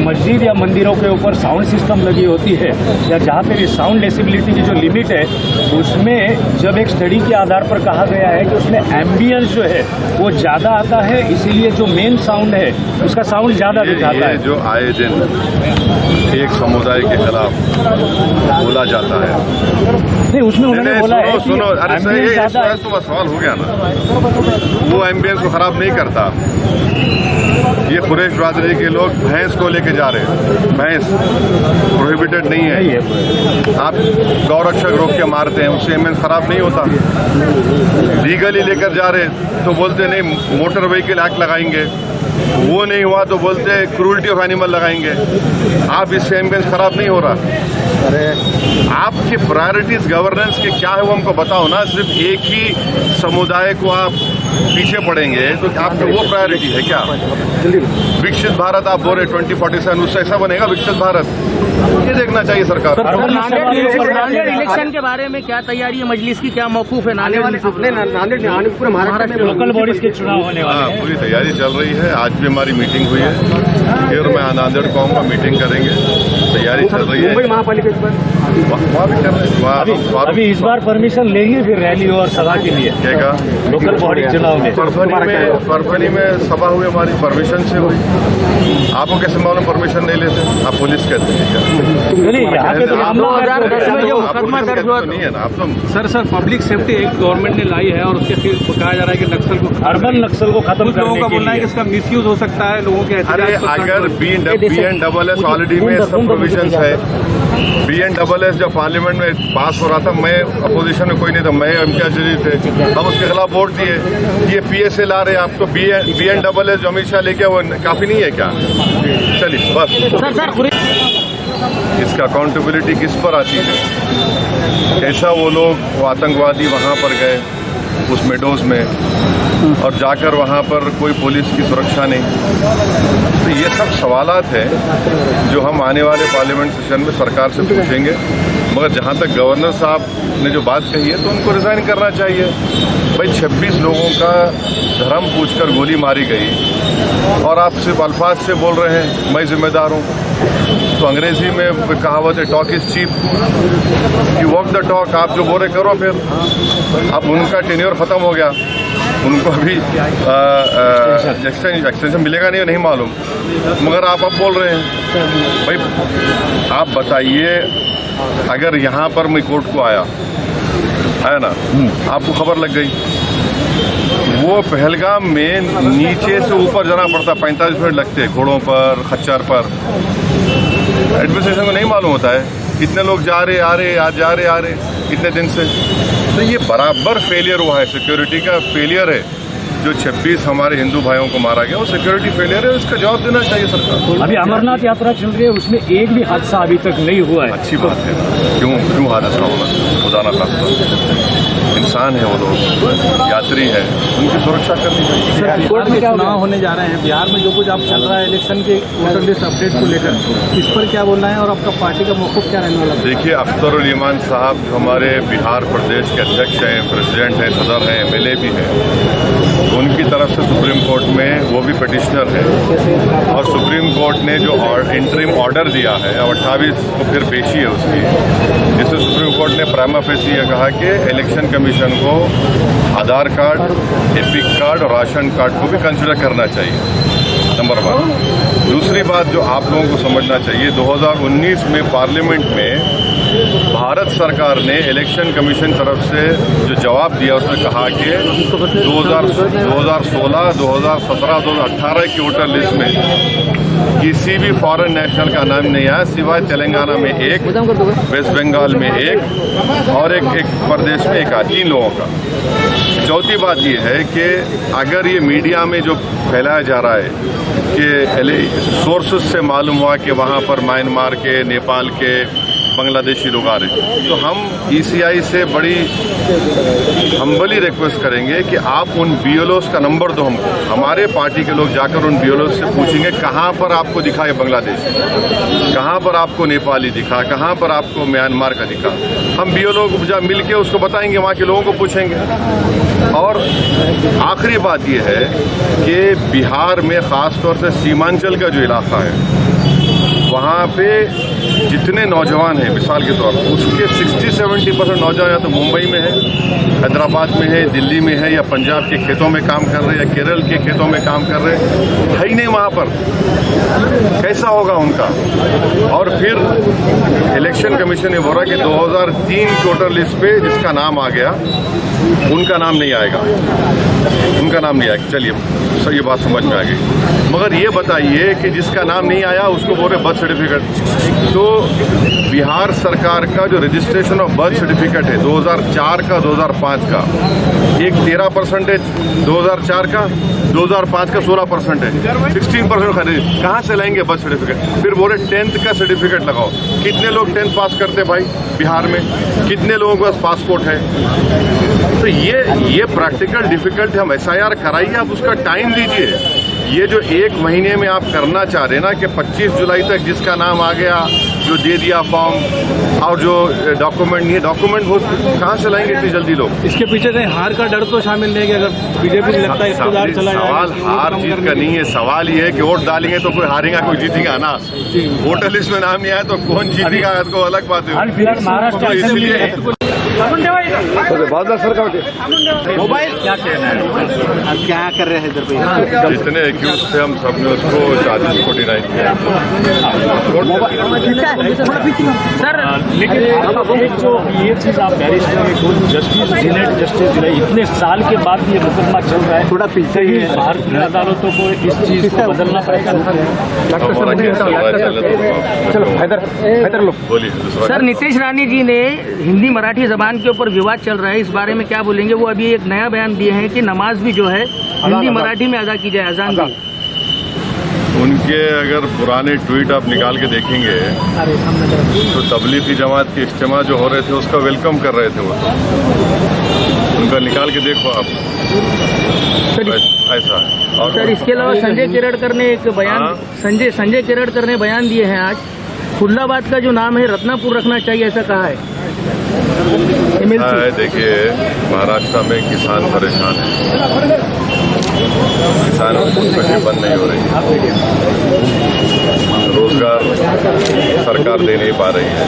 मस्जिद या मंदिरों के ऊपर साउंड सिस्टम लगी होती है या जहाँ पे भी साउंड डेसिबिलिटी की जो लिमिट है, उसमें जब एक स्टडी के आधार पर कहा गया है कि उसमें एम्बियंस जो है वो ज़्यादा आता है, इसीलिए जो मेन साउंड है उसका साउंड ज़्यादा दिखाता है। जो आए दिन एक समुदाय के खिलाफ बोला जाता है, नहीं उसमें उन्होंने बोला है कि सुनो, अरे एम्बियंस ज़्यादा है। तो बस सवाल हो गया ना, वो एम्बियंस को खराब नहीं करता। ये कुरैश बरादरी के लोग भैंस को लेके जा रहे हैं, भैंस प्रोहिबिटेड नहीं है, आप गौरक्षक रोक के मारते हैं, उससे एम्बियंस खराब नहीं होता। लीगली लेकर जा रहे तो बोलते नहीं मोटर व्हीकल एक्ट लगाएंगे, वो नहीं हुआ तो बोलते क्रूरल्टी ऑफ एनिमल लगाएंगे। आप इससे एम्बियंस खराब नहीं हो रहा। अरे आपकी प्रायोरिटीज गवर्नेंस के क्या है वो हमको बताओ ना। सिर्फ एक ही समुदाय को आप पीछे पड़ेंगे तो आपका वो प्रायोरिटी है क्या? विकसित भारत आप बोल रहे 2047 उससे ऐसा बनेगा विकसित भारत? ये देखना चाहिए सरकार। नांदेड़ इलेक्शन के बारे में क्या तैयारी है मजलिस की, क्या मौकूफ है? नांदेड़ पूरे महाराष्ट्र में लोकल बॉडीज के चुनाव होने वाले हैं। पूरी तैयारी चल रही है। आज भी हमारी मीटिंग हुई है, फिर मैं नांदेड़ को आऊँगा, मीटिंग करेंगे। तैयारी चल रही है। मुंबई महापालिका वहाँ भी कर रहे हैं। अभी इस बार परमिशन लेंगे फिर रैली और सभा के लिए? क्या लोकल बॉडी चुनाव में फरवरी में सभा हुई हमारी, परमिशन से हुई। आपको कैसे मालूम परमिशन नहीं लेते? आप पुलिस कहते हैं क्या? यहाँ पे तो मामला 2010 में जो मुकदमा दर्ज हुआ नहीं है ना। आप तो sir public safety act government ने लाई है और उसके फिर कहा जा रहा है कि नक्सल को, अर्बन नक्सल को खत्म कुछ लोगों का बोलना है कि इसका मिसयूज हो सकता है लोगों के। अरे अगर BNSS ऑलरेडी में सब प्रोविजंस है। BNSS जब पार्लियामेंट में पास हो रहा था, मैं अपोजिशन में कोई नहीं था, मैं इम्तियाज जलील थे, हम उसके खिलाफ वोट दिए। ये PSA ला रहे हैं आप तो BNSS जो अमित शाह लेके वो काफी नहीं है क्या? चलिए बस इसका अकाउंटेबिलिटी किस पर आती है? कैसा वो लोग वो आतंकवादी वहाँ पर गए उस मेडोज में और जाकर वहाँ पर कोई पुलिस की सुरक्षा नहीं। तो ये सब सवालात हैं जो हम आने वाले पार्लियामेंट सेशन में सरकार से पूछेंगे। मगर जहाँ तक गवर्नर साहब ने जो बात कही है तो उनको रिज़ाइन करना चाहिए। भाई 26 लोगों का धर्म पूछकर गोली मारी गई और आप सिर्फ अल्फाज से बोल रहे हैं मैं जिम्मेदार हूँ। तो अंग्रेजी में कहावत है talk is cheap, you walk the talk. आप जो बोल रहे करो फिर। अब उनका टेन्योर ख़त्म हो गया, उनको अभी एक्सटेंशन मिलेगा नहीं मालूम, मगर आप अब बोल रहे हैं। भाई आप बताइए, अगर यहाँ पर मैं कोर्ट को आया है ना, आपको खबर लग गई, वो पहलगाम में नीचे से ऊपर जाना पड़ता, 45 मिनट लगते घोड़ों पर खच्चर पर। एडमिनिस्ट्रेशन को नहीं मालूम होता है कितने लोग जा रहे आ रहे, आज जा रहे आ रहे कितने दिन से। तो ये बराबर फेलियर हुआ है, सिक्योरिटी का फेलियर है। जो 26 हमारे हिंदू भाइयों को मारा गया वो सिक्योरिटी फेलियर है, उसका जवाब देना चाहिए सरकार। अभी अमरनाथ यात्रा चल रही है, उसमें एक भी हादसा अभी तक नहीं हुआ है। अच्छी बात है। क्यों हादसा होना? खुदा ना खास्ता, इंसान है वो लोग, यात्री है, उनकी सुरक्षा करनी चाहिए। बिहार में चुनाव होने जा रहे हैं, बिहार में जो कुछ आप चल रहा है इलेक्शन के वोटर लिस्ट अपडेट को लेकर, इस पर क्या बोलना है और आपका पार्टी का मौक़िफ़ क्या रहने वाला है? देखिए, अख्तर ईमान साहब हमारे बिहार प्रदेश के अध्यक्ष हैं, प्रेसिडेंट हैं, सदर हैं, MLA भी हैं। उनकी तरफ से सुप्रीम कोर्ट में वो भी पिटिशनर है और सुप्रीम कोर्ट ने जो इंटरिम ऑर्डर दिया है, अब 28 को फिर पेशी है उसकी, जिसमें सुप्रीम कोर्ट ने प्राइमा फेसी यह कहा कि इलेक्शन कमीशन को आधार कार्ड, एपिक कार्ड और राशन कार्ड को भी कंसिडर करना चाहिए, नंबर 1। दूसरी बात जो आप लोगों को समझना चाहिए, 2019 में पार्लियामेंट में भारत सरकार ने इलेक्शन कमीशन तरफ से जो जवाब दिया उसमें कहा कि 2016, 2017, 2018 की वोटर लिस्ट में किसी भी फॉरेन नेशनल का नाम नहीं आया, सिवाय तेलंगाना में एक, वेस्ट बंगाल में एक और एक प्रदेश में एक, 3 लोगों का। चौथी बात ये है कि अगर ये मीडिया में जो फैलाया जा रहा है कि सोर्सेस से मालूम हुआ कि वहाँ पर म्यांमार के, नेपाल के, बांग्लादेशी लोग आ रहे हैं, तो हम ECI से बड़ी हम्बली रिक्वेस्ट करेंगे कि आप उन BLOs का नंबर दो हमको। हमारे पार्टी के लोग जाकर उन BLOs से पूछेंगे कहाँ पर आपको दिखा है बांग्लादेश, कहाँ पर आपको नेपाली दिखा, कहाँ पर आपको म्यांमार का दिखा। हम BLO को मिल के उसको बताएंगे, वहाँ के लोगों को पूछेंगे। और आखिरी बात यह है कि बिहार में ख़ास तौर से सीमांचल का जो इलाका है यहाँ पे जितने नौजवान हैं, मिसाल के तौर पर उसके 60-70% नौजवान या तो मुंबई में है, हैदराबाद में है, दिल्ली में है, या पंजाब के खेतों में काम कर रहे हैं, या केरल के खेतों में काम कर रहे हैं, है ही नहीं वहाँ पर। कैसा होगा उनका? और फिर इलेक्शन कमीशन ने बोला कि 2003 वोटर लिस्ट पे जिसका नाम आ गया उनका नाम नहीं आएगा, उनका नाम नहीं आएगा। चलिए सही बात समझ में आ गई, मगर ये बताइए कि जिसका नाम नहीं आया उसको बोल रहे बर्थ सर्टिफिकेट। तो बिहार सरकार का जो रजिस्ट्रेशन ऑफ बर्थ सर्टिफिकेट है 2004 का 2005 का, एक 13% है 2004 का, 2005 का 16% है, 16% खरीद कहाँ से लाएंगे बर्थ सर्टिफिकेट? फिर बोले 10th का सर्टिफिकेट लगाओ। कितने लोग 10th पास करते भाई बिहार में? कितने लोगों के पास पासपोर्ट है? तो ये प्रैक्टिकल डिफिकल्ट है। हम SIR कराइए, आप उसका टाइम दीजिए। ये जो 1 महीने में आप करना चाह रहे ना कि 25 जुलाई तक जिसका नाम आ गया जो दे दिया फॉर्म, और जो डॉक्यूमेंट नहीं है, डॉक्यूमेंट वो कहाँ से लाएंगे इतनी जल्दी लोग? इसके पीछे कहीं हार का डर तो शामिल नहीं है कि अगर बीजेपी को लगता है इस्तेदार चला जाएगा? सवाल हार जीत का नहीं है, सवाल ये है कि वोट डालेंगे तो कोई हारेगा कोई जीतेगा ना। वोटर लिस्ट में नाम नहीं आया तो कौन जीतेगा, तो अलग बात है। महाराष्ट्र इसलिए मोबाइल क्या कहना है, आप क्या कर रहे हैं इधर पे? जितने एक्यूज थे हम सब ने उसको चार्जेस को डिनाई किया। सर लेकिन एक जो ये चीज आप बैरिस्टर जस्टिस जिले इतने साल के बाद ये मुकदमा चल रहा है, थोड़ा पीछे ही भारतीय अदालतों को इस चीज को बदलना पड़ेगा। बोलिए सर, नीतीश रानी जी ने हिंदी मराठी जबान के ऊपर विवाद चल रहा है, इस बारे में क्या बोलेंगे? वो अभी एक नया बयान दिए हैं कि नमाज भी जो है हिंदी मराठी में अदा की जाए, अजान भी। उनके अगर पुराने ट्वीट आप निकाल के देखेंगे तो तबलीगी जमात के इज्तिमा जो हो रहे थे उसका वेलकम कर रहे थे वो, तो उनका निकाल के देखो आप। ऐसा है। और सर इसके अलावा संजय केरड़कर ने एक बयान, संजय केरड़कर ने बयान दिए हैं आज, खुल्लाबाद का जो नाम है रत्नापुर रखना चाहिए, ऐसा कहा है। देखिए महाराष्ट्र में किसान परेशान है, किसानों की फसलें बंद नहीं हो रही, रोजगार सरकार दे नहीं पा रही है,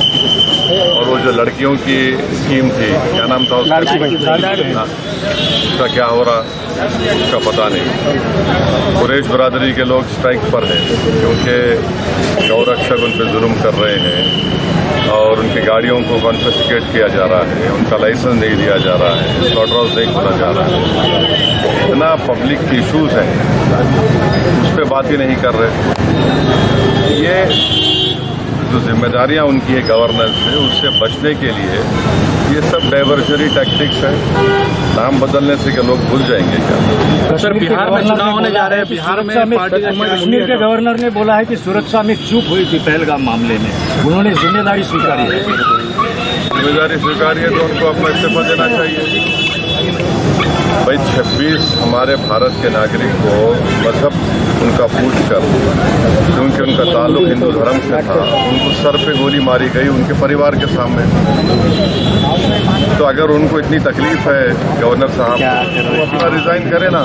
और वो जो लड़कियों की स्कीम थी, क्या नाम था उसका, उसका क्या हो रहा उसका पता नहीं। कुरैश बरादरी के लोग स्ट्राइक पर हैं क्योंकि गौरक्षक उन पर जुल्म कर रहे हैं और उनकी गाड़ियों को कॉन्फिस्केट किया जा रहा है, उनका लाइसेंस नहीं दिया जा रहा है, स्लॉटर हाउस नहीं खोला जा रहा है। इतना पब्लिक इश्यूज हैं, उस पर बात ही नहीं कर रहे। ये जो जिम्मेदारियां उनकी है गवर्नेंस से, उससे बचने के लिए ये सब डाइवर्जरी टैक्टिक्स है। नाम बदलने से क्या लोग भूल जाएंगे क्या? सर बिहार में चुनाव होने जा रहे हैं, बिहार में पार्टी का कश्मीर के गवर्नर ने बोला है कि सुरक्षा में चूक हुई थी पहलगाम मामले में, उन्होंने जिम्मेदारी स्वीकारी है। जिम्मेदारी स्वीकारी है तो उनको अपना इस्तीफा देना चाहिए। भाई 26 हमारे भारत के नागरिक को मजहब उनका पूछकर, क्योंकि उनका ताल्लुक हिंदू धर्म से था, उनको सर पे गोली मारी गई उनके परिवार के सामने। तो अगर उनको इतनी तकलीफ है गवर्नर साहब, तो अपना रिजाइन करें ना।